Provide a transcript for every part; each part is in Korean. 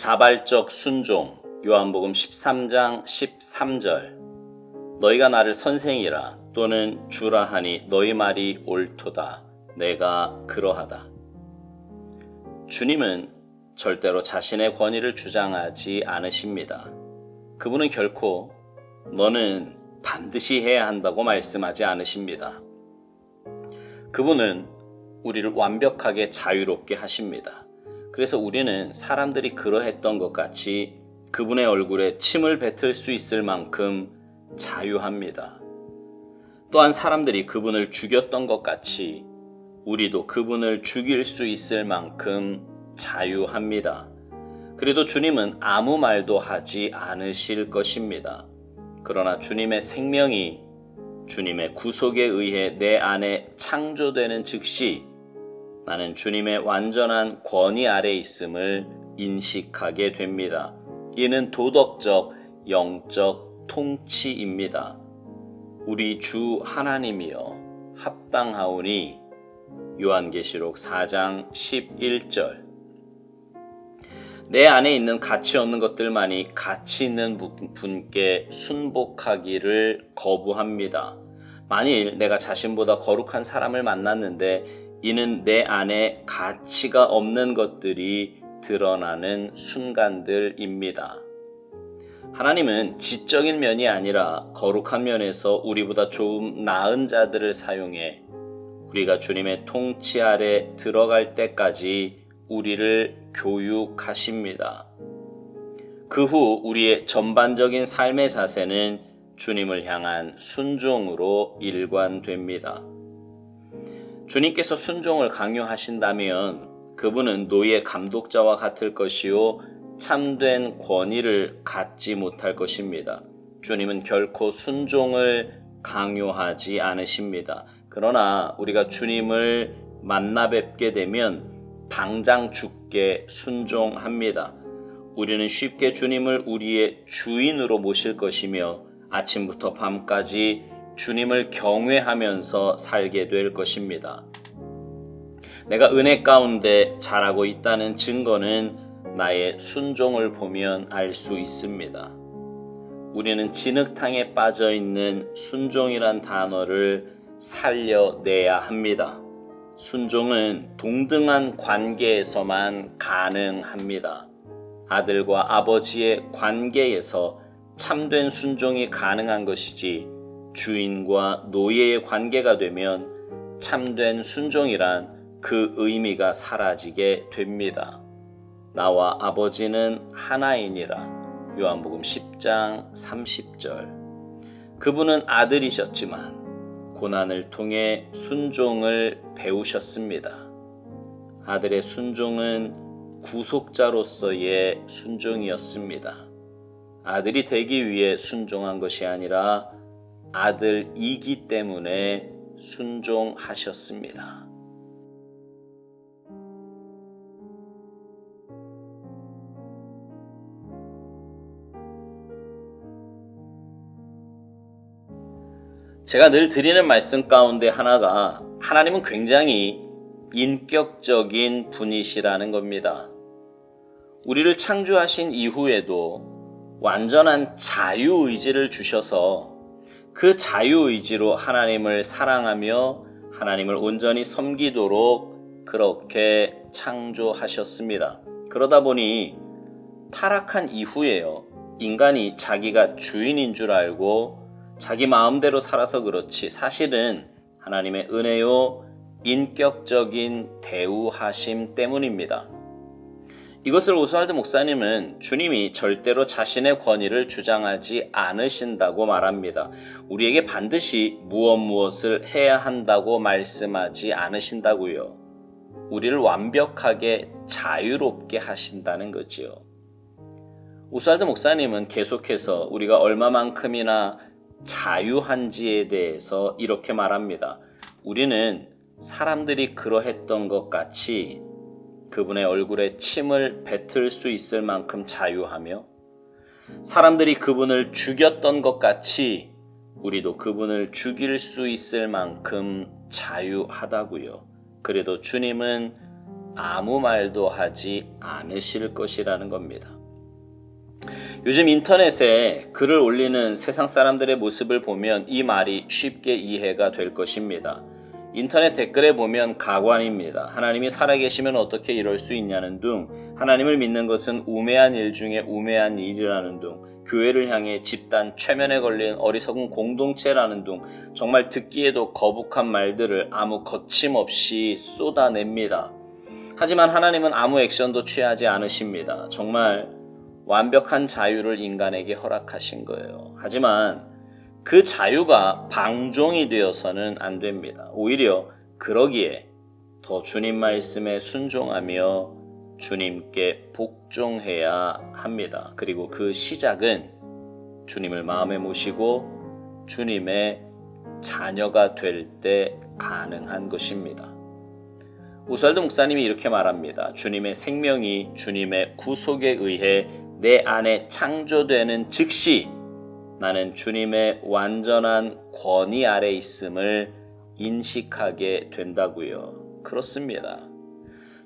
자발적 순종. 요한복음 13장 13절. 너희가 나를 선생이라 또는 주라 하니 너희 말이 옳도다. 내가 그러하다. 주님은 절대로 자신의 권위를 주장하지 않으십니다. 그분은 결코 너는 반드시 해야 한다고 말씀하지 않으십니다. 그분은 우리를 완벽하게 자유롭게 하십니다. 그래서 우리는 사람들이 그러했던 것 같이 그분의 얼굴에 침을 뱉을 수 있을 만큼 자유합니다. 또한 사람들이 그분을 죽였던 것 같이 우리도 그분을 죽일 수 있을 만큼 자유합니다. 그래도 주님은 아무 말도 하지 않으실 것입니다. 그러나 주님의 생명이 주님의 구속에 의해 내 안에 창조되는 즉시 나는 주님의 완전한 권위 아래 있음을 인식하게 됩니다. 이는 도덕적, 영적 통치입니다. 우리 주 하나님이여 합당하오니 요한계시록 4장 11절. 내 안에 있는 가치 없는 것들만이 가치 있는 분께 순복하기를 거부합니다. 만일 내가 자신보다 거룩한 사람을 만났는데 이는 내 안에 가치가 없는 것들이 드러나는 순간들입니다. 하나님은 지적인 면이 아니라 거룩한 면에서 우리보다 좀 나은 자들을 사용해 우리가 주님의 통치 아래 들어갈 때까지 우리를 교육하십니다. 그 후 우리의 전반적인 삶의 자세는 주님을 향한 순종으로 일관됩니다. 주님께서 순종을 강요하신다면 그분은 노예 감독자와 같을 것이요 참된 권위를 갖지 못할 것입니다. 주님은 결코 순종을 강요하지 않으십니다. 그러나 우리가 주님을 만나 뵙게 되면 당장 죽게 순종합니다. 우리는 쉽게 주님을 우리의 주인으로 모실 것이며 아침부터 밤까지 주님을 경외하면서 살게 될 것입니다. 내가 은혜 가운데 자라고 있다는 증거는 나의 순종을 보면 알 수 있습니다. 우리는 진흙탕에 빠져 있는 순종이란 단어를 살려내야 합니다. 순종은 동등한 관계에서만 가능합니다. 아들과 아버지의 관계에서 참된 순종이 가능한 것이지 주인과 노예의 관계가 되면 참된 순종이란 그 의미가 사라지게 됩니다. 나와 아버지는 하나이니라. 요한복음 10장 30절. 그분은 아들이셨지만 고난을 통해 순종을 배우셨습니다. 아들의 순종은 구속자로서의 순종이었습니다. 아들이 되기 위해 순종한 것이 아니라 아들이기 때문에 순종하셨습니다. 제가 늘 드리는 말씀 가운데 하나가 하나님은 굉장히 인격적인 분이시라는 겁니다. 우리를 창조하신 이후에도 완전한 자유의지를 주셔서 그 자유의지로 하나님을 사랑하며 하나님을 온전히 섬기도록 그렇게 창조하셨습니다. 그러다 보니 타락한 이후에요. 인간이 자기가 주인인 줄 알고 자기 마음대로 살아서 그렇지 사실은 하나님의 은혜요 인격적인 대우하심 때문입니다. 이것을 오스왈드 목사님은 주님이 절대로 자신의 권위를 주장하지 않으신다고 말합니다. 우리에게 반드시 무엇을 해야 한다고 말씀하지 않으신다고요. 우리를 완벽하게 자유롭게 하신다는 거지요. 오스왈드 목사님은 계속해서 우리가 얼마만큼이나 자유한지에 대해서 이렇게 말합니다. 우리는 사람들이 그러했던 것 같이 그분의 얼굴에 침을 뱉을 수 있을 만큼 자유하며 사람들이 그분을 죽였던 것 같이 우리도 그분을 죽일 수 있을 만큼 자유하다고요. 그래도 주님은 아무 말도 하지 않으실 것이라는 겁니다. 요즘 인터넷에 글을 올리는 세상 사람들의 모습을 보면 이 말이 쉽게 이해가 될 것입니다. 인터넷 댓글에 보면 가관입니다. 하나님이 살아계시면 어떻게 이럴 수 있냐는 둥, 하나님을 믿는 것은 우매한 일 중에 우매한 일이라는 둥, 교회를 향해 집단 최면에 걸린 어리석은 공동체라는 둥, 정말 듣기에도 거북한 말들을 아무 거침없이 쏟아냅니다. 하지만 하나님은 아무 액션도 취하지 않으십니다. 정말 완벽한 자유를 인간에게 허락하신 거예요. 하지만 그 자유가 방종이 되어서는 안 됩니다. 오히려 그러기에 더 주님 말씀에 순종하며 주님께 복종해야 합니다. 그리고 그 시작은 주님을 마음에 모시고 주님의 자녀가 될 때 가능한 것입니다. 오스왈드 목사님이 이렇게 말합니다. 주님의 생명이 주님의 구속에 의해 내 안에 창조되는 즉시 나는 주님의 완전한 권위 아래 있음을 인식하게 된다고요. 그렇습니다.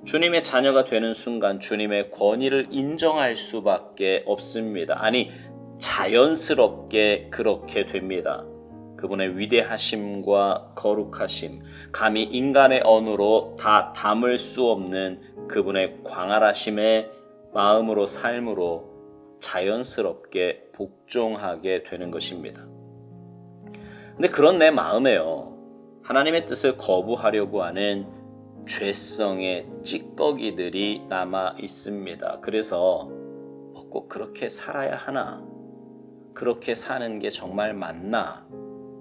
주님의 자녀가 되는 순간 주님의 권위를 인정할 수밖에 없습니다. 아니, 자연스럽게 그렇게 됩니다. 그분의 위대하심과 거룩하심, 감히 인간의 언어로 다 담을 수 없는 그분의 광활하심에 마음으로 삶으로 자연스럽게 복종하게 되는 것입니다. 근데 그런 내 마음에요, 하나님의 뜻을 거부하려고 하는 죄성의 찌꺼기들이 남아 있습니다. 그래서 꼭 그렇게 살아야 하나? 그렇게 사는 게 정말 맞나?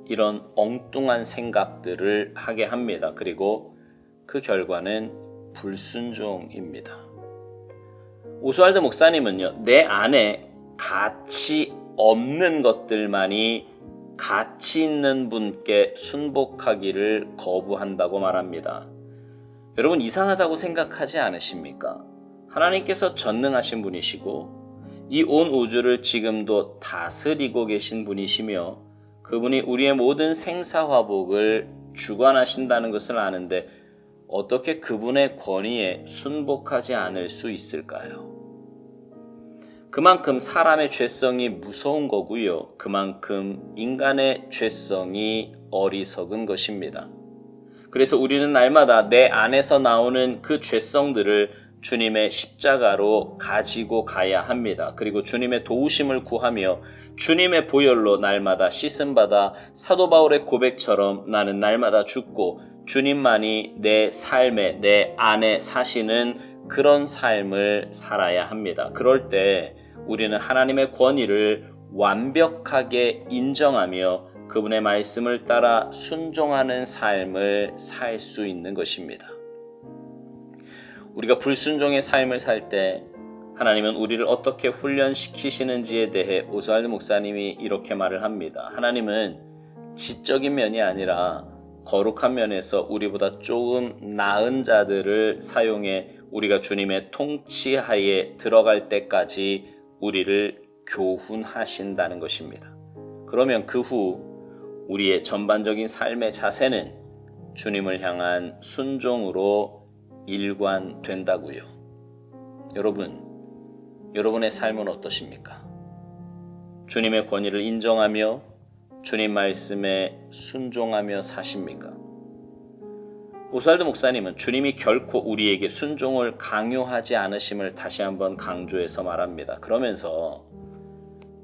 이런 엉뚱한 생각들을 하게 합니다. 그리고 그 결과는 불순종입니다. 오스왈드 목사님은요, 내 안에 가치 없는 것들만이 가치 있는 분께 순복하기를 거부한다고 말합니다. 여러분, 이상하다고 생각하지 않으십니까? 하나님께서 전능하신 분이시고 이 온 우주를 지금도 다스리고 계신 분이시며 그분이 우리의 모든 생사화복을 주관하신다는 것을 아는데 어떻게 그분의 권위에 순복하지 않을 수 있을까요? 그만큼 사람의 죄성이 무서운 거고요. 그만큼 인간의 죄성이 어리석은 것입니다. 그래서 우리는 날마다 내 안에서 나오는 그 죄성들을 주님의 십자가로 가지고 가야 합니다. 그리고 주님의 도우심을 구하며 주님의 보혈로 날마다 씻음받아 사도 바울의 고백처럼 나는 날마다 죽고 주님만이 내 삶에 내 안에 사시는 그런 삶을 살아야 합니다. 그럴 때 우리는 하나님의 권위를 완벽하게 인정하며 그분의 말씀을 따라 순종하는 삶을 살 수 있는 것입니다. 우리가 불순종의 삶을 살 때 하나님은 우리를 어떻게 훈련시키시는지에 대해 오스왈드 목사님이 이렇게 말을 합니다. 하나님은 지적인 면이 아니라 거룩한 면에서 우리보다 조금 나은 자들을 사용해 우리가 주님의 통치하에 들어갈 때까지 우리를 교훈하신다는 것입니다. 그러면 그 후 우리의 전반적인 삶의 자세는 주님을 향한 순종으로 일관된다고요. 여러분의 삶은 어떠십니까? 주님의 권위를 인정하며 주님 말씀에 순종하며 사십니까? 오스왈드 목사님은 주님이 결코 우리에게 순종을 강요하지 않으심을 다시 한번 강조해서 말합니다. 그러면서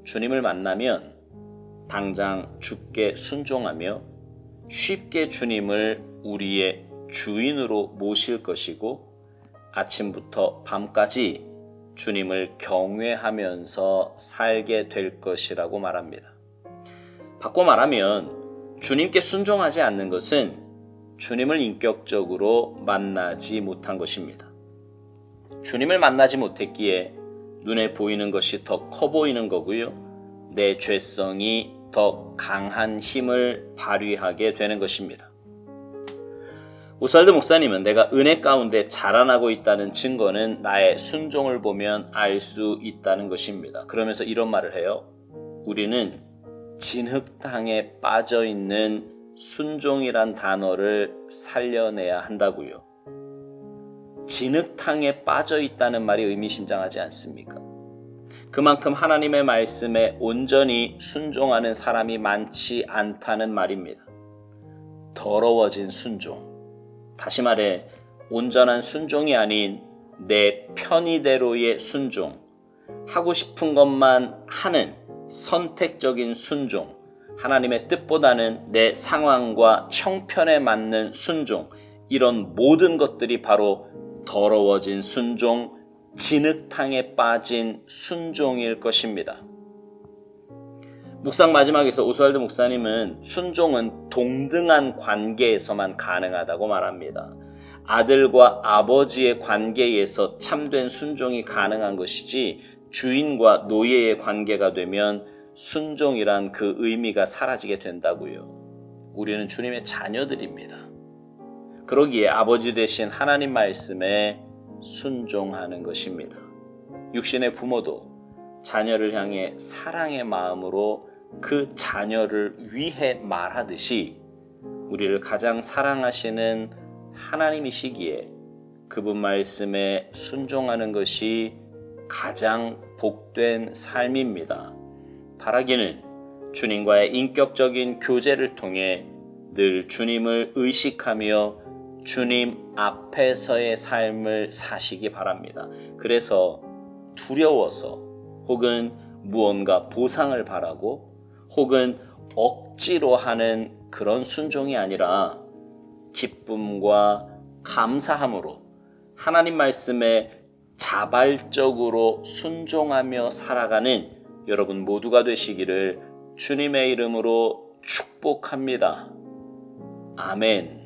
주님을 만나면 당장 주께 순종하며 쉽게 주님을 우리의 주인으로 모실 것이고 아침부터 밤까지 주님을 경외하면서 살게 될 것이라고 말합니다. 바꿔 말하면 주님께 순종하지 않는 것은 주님을 인격적으로 만나지 못한 것입니다. 주님을 만나지 못했기에 눈에 보이는 것이 더 커 보이는 거고요. 내 죄성이 더 강한 힘을 발휘하게 되는 것입니다. 오스왈드 목사님은 내가 은혜 가운데 자라나고 있다는 증거는 나의 순종을 보면 알 수 있다는 것입니다. 그러면서 이런 말을 해요. 우리는 진흙탕에 빠져있는 순종이란 단어를 살려내야 한다고요. 진흙탕에 빠져 있다는 말이 의미심장하지 않습니까? 그만큼 하나님의 말씀에 온전히 순종하는 사람이 많지 않다는 말입니다. 더러워진 순종. 다시 말해 온전한 순종이 아닌 내 편의대로의 순종, 하고 싶은 것만 하는 선택적인 순종, 하나님의 뜻보다는 내 상황과 형편에 맞는 순종, 이런 모든 것들이 바로 더러워진 순종, 진흙탕에 빠진 순종일 것입니다. 묵상 마지막에서 오스왈드 목사님은 순종은 동등한 관계에서만 가능하다고 말합니다. 아들과 아버지의 관계에서 참된 순종이 가능한 것이지 주인과 노예의 관계가 되면 순종이란 그 의미가 사라지게 된다고요. 우리는 주님의 자녀들입니다. 그러기에 아버지 되신 하나님 말씀에 순종하는 것입니다. 육신의 부모도 자녀를 향해 사랑의 마음으로 그 자녀를 위해 말하듯이 우리를 가장 사랑하시는 하나님이시기에 그분 말씀에 순종하는 것이 가장 복된 삶입니다. 바라기는 주님과의 인격적인 교제를 통해 늘 주님을 의식하며 주님 앞에서의 삶을 사시기 바랍니다. 그래서 두려워서 혹은 무언가 보상을 바라고 혹은 억지로 하는 그런 순종이 아니라 기쁨과 감사함으로 하나님 말씀에 자발적으로 순종하며 살아가는 여러분 모두가 되시기를 주님의 이름으로 축복합니다. 아멘.